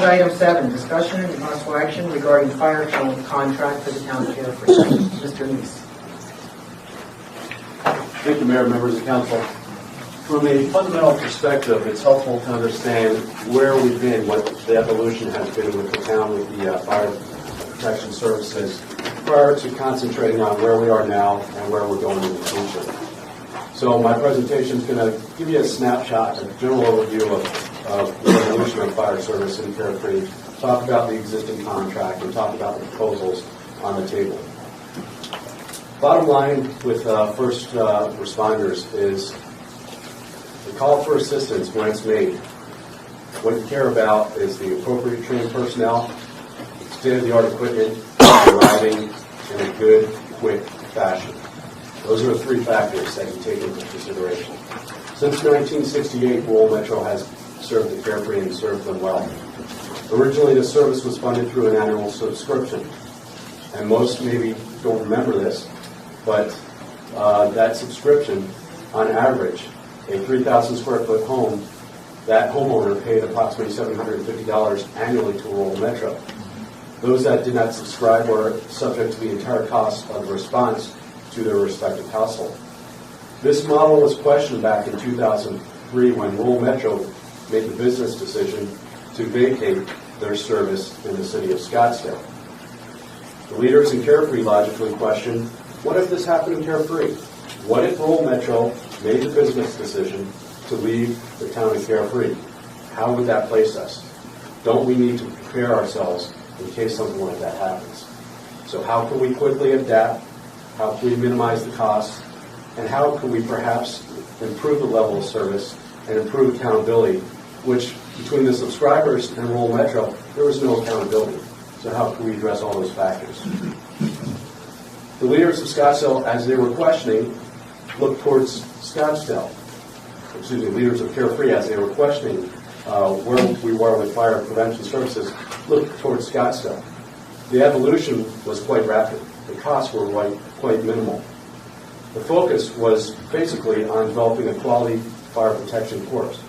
Agenda item 7, discussion and possible action regarding fire contract for the town of Carefree. Mr. Neiss. Thank you, Mayor, members of council. From a fundamental perspective, it's helpful to understand where we've been, what the evolution has been with the town, with the fire protection services, prior to concentrating on where we are now and where we're going in the future. So my presentation is going to give you a snapshot, a general overview of the evolution of fire service in Carefree, talk about the existing contract, and talk about the proposals on the table. Bottom line with first responders is the call for assistance when it's made. What you care about is the appropriate trained personnel, state-of-the-art equipment, arriving in a good, quick fashion. Those are the three factors that you take into consideration. Since 1968, Rural Metro has served the Carefree and served them well. Originally, the service was funded through an annual subscription, and most maybe don't remember this, but that subscription, on average, a 3,000 square foot home, that homeowner paid approximately $750 annually to Rural Metro. Those that did not subscribe were subject to the entire cost of the response to their respective household. This model was questioned back in 2003 when Rural Metro made the business decision to vacate their service in the city of Scottsdale. The leaders in Carefree logically questioned, what if this happened in Carefree? What if Rural Metro made the business decision to leave the town of Carefree? How would that place us? Don't we need to prepare ourselves in case something like that happens? So how can we quickly adapt? How can we minimize the costs? And how can we perhaps improve the level of service and improve accountability, which between the subscribers and Rural Metro, there was no accountability. So how can we address all those factors? The leaders of Scottsdale, as they were questioning, looked towards Scottsdale. Leaders of Carefree, as they were questioning where we were with fire prevention services, looked towards Scottsdale. The evolution was quite rapid. The costs were quite minimal. The focus was basically on developing a quality fire protection force.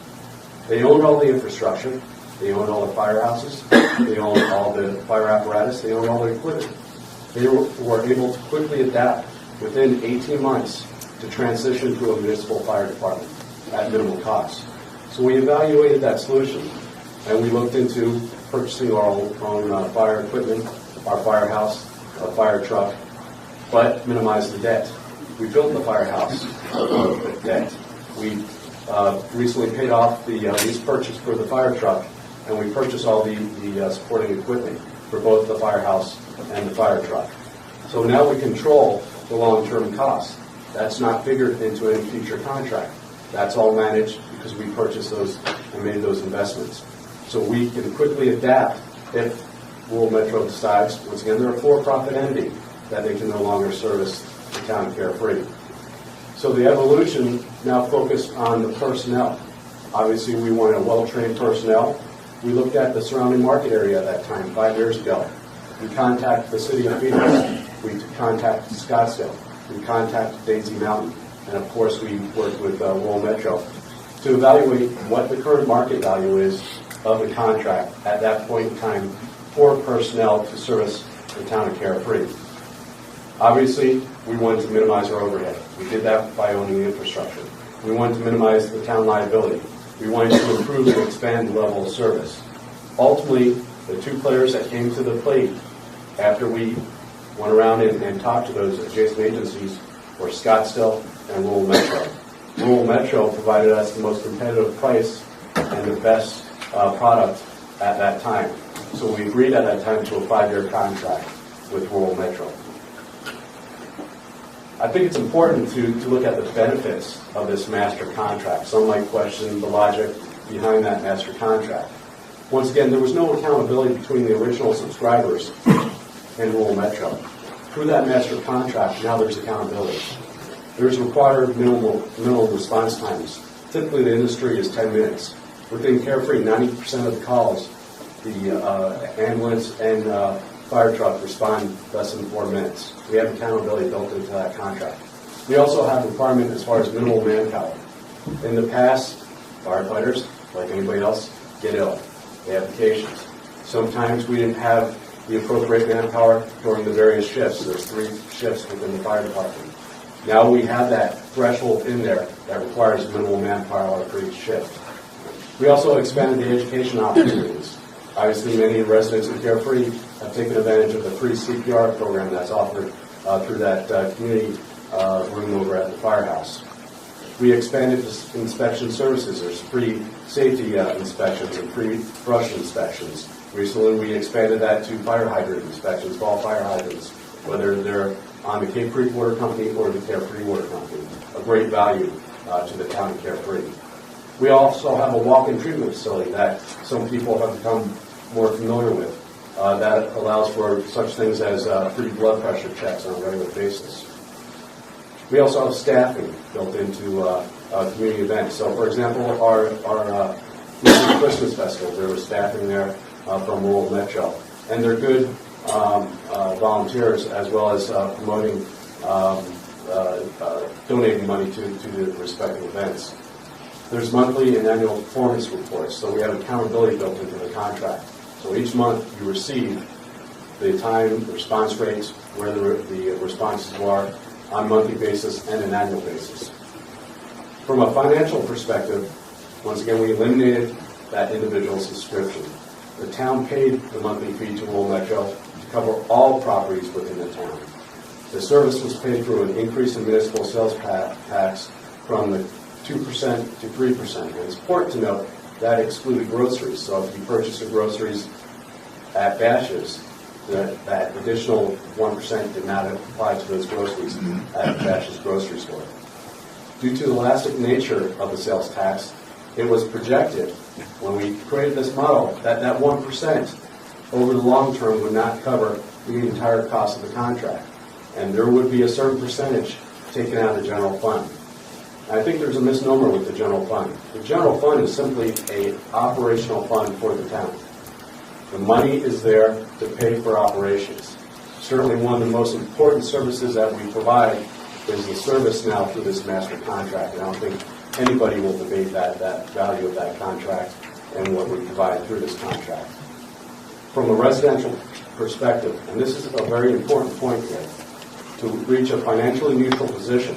They owned all the infrastructure. They owned all the firehouses. They owned all the fire apparatus. They owned all the equipment. They were able to quickly adapt within 18 months to transition to a municipal fire department at minimal cost. So we evaluated that solution, and we looked into purchasing our own fire equipment, our firehouse, a fire truck, but minimize the debt. We built the firehouse with debt. We recently paid off the lease purchase for the fire truck, and we purchased all the supporting equipment for both the firehouse and the fire truck. So now we control the long-term costs. That's not figured into any future contract. That's all managed because we purchased those and made those investments. So we can quickly adapt if Rural Metro decides, once again, they're a for-profit entity, that they can no longer service the town of Carefree. So the evolution now focused on the personnel. Obviously, we wanted well-trained personnel. We looked at the surrounding market area at that time, 5 years ago. We contacted the city of Phoenix. We contacted Scottsdale. We contacted Daisy Mountain. And of course, we worked with Rural Metro to evaluate what the current market value is of the contract at that point in time for personnel to service the town of Carefree. Obviously, we wanted to minimize our overhead. We did that by owning the infrastructure. We wanted to minimize the town liability. We wanted to improve and expand the level of service. Ultimately, the two players that came to the plate after we went around and talked to those adjacent agencies were Scottsdale and Rural Metro. Rural Metro provided us the most competitive price and the best product at that time. So we agreed at that time to a 5-year contract with Rural Metro. I think it's important to look at the benefits of this master contract. Some might question the logic behind that master contract. Once again, there was no accountability between the original subscribers and Rural Metro. Through that master contract, now there's accountability. There's required minimal response times. Typically, the industry is 10 minutes. Within Carefree, 90% of the calls, the ambulance and fire truck respond less than 4 minutes. We have accountability built into that contract. We also have a requirement as far as minimal manpower. In the past, firefighters, like anybody else, get ill. They have vacations. Sometimes we didn't have the appropriate manpower during the various shifts. There's 3 shifts within the fire department. Now we have that threshold in there that requires minimal manpower for each shift. We also expanded the education opportunities. Obviously, many residents of Carefree have taken advantage of the free CPR program that's offered through that community room over at the firehouse. We expanded inspection services. There's free safety inspections and free brush inspections. Recently, we expanded that to fire hydrant inspections, all fire hydrants, whether they're on the Cape Creek Water Company or the Carefree Water Company. A great value to the town of Carefree. We also have a walk-in treatment facility that some people have become more familiar with. That allows for such things as free blood pressure checks on a regular basis. We also have staffing built into community events. So, for example, our recent Christmas festival, there was staffing there from rural Metro, and they're good volunteers as well as promoting, donating money to the respective events. There's monthly and annual performance reports, so we have accountability built into the contract. So each month you receive the time, the response rates, where the responses are on a monthly basis and an annual basis. From a financial perspective, once again, we eliminated that individual subscription. The town paid the monthly fee to rural Metro to cover all properties within the town. The service was paid through an increase in municipal sales tax from the 2% to 3%. And it's important to note that excluded groceries. So if you purchase your groceries at Bash's', that additional 1% did not apply to those groceries at Bash's' grocery store. Due to the elastic nature of the sales tax, it was projected when we created this model that 1% over the long term would not cover the entire cost of the contract. And there would be a certain percentage taken out of the general fund. I think there's a misnomer with the general fund. The general fund is simply an operational fund for the town. The money is there to pay for operations. Certainly one of the most important services that we provide is the service now through this master contract. And I don't think anybody will debate that value of that contract and what we provide through this contract. From a residential perspective, and this is a very important point here, to reach a financially neutral position,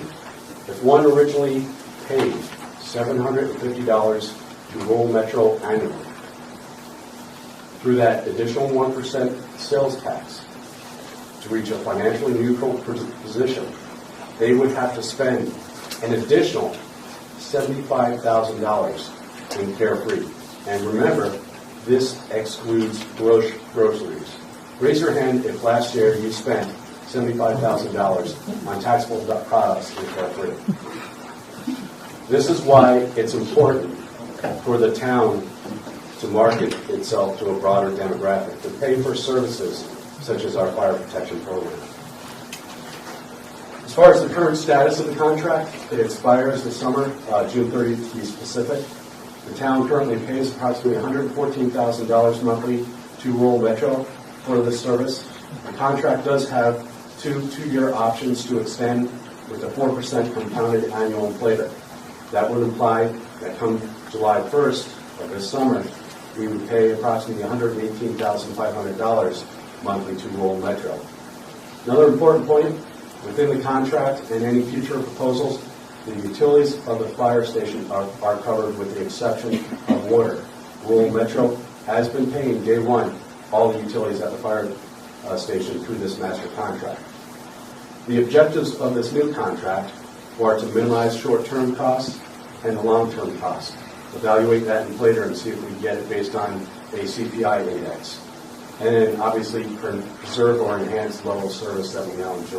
if one originally paid $750 to rural Metro annually, through that additional 1% sales tax, to reach a financially neutral position, they would have to spend an additional $75,000 in Carefree. And remember, this excludes groceries. Raise your hand if last year you spent $75,000 on taxable products in Carefree. This is why it's important for the town to market itself to a broader demographic, to pay for services such as our fire protection program. As far as the current status of the contract, it expires this summer, June 30th to be specific. The town currently pays approximately $114,000 monthly to rural Metro for this service. The contract does have two-year options to extend with a 4% compounded annual inflator. That would imply that come July 1st of this summer, we would pay approximately $118,500 monthly to rural Metro. Another important point, within the contract and any future proposals, the utilities of the fire station are covered with the exception of water. Rural Metro has been paying day one all the utilities at the fire station through this master contract. The objectives of this new contract are to minimize short-term costs and the long-term costs. Evaluate that inflator and see if we can get it based on a CPI index. And then obviously preserve or enhance the level of service that we now enjoy.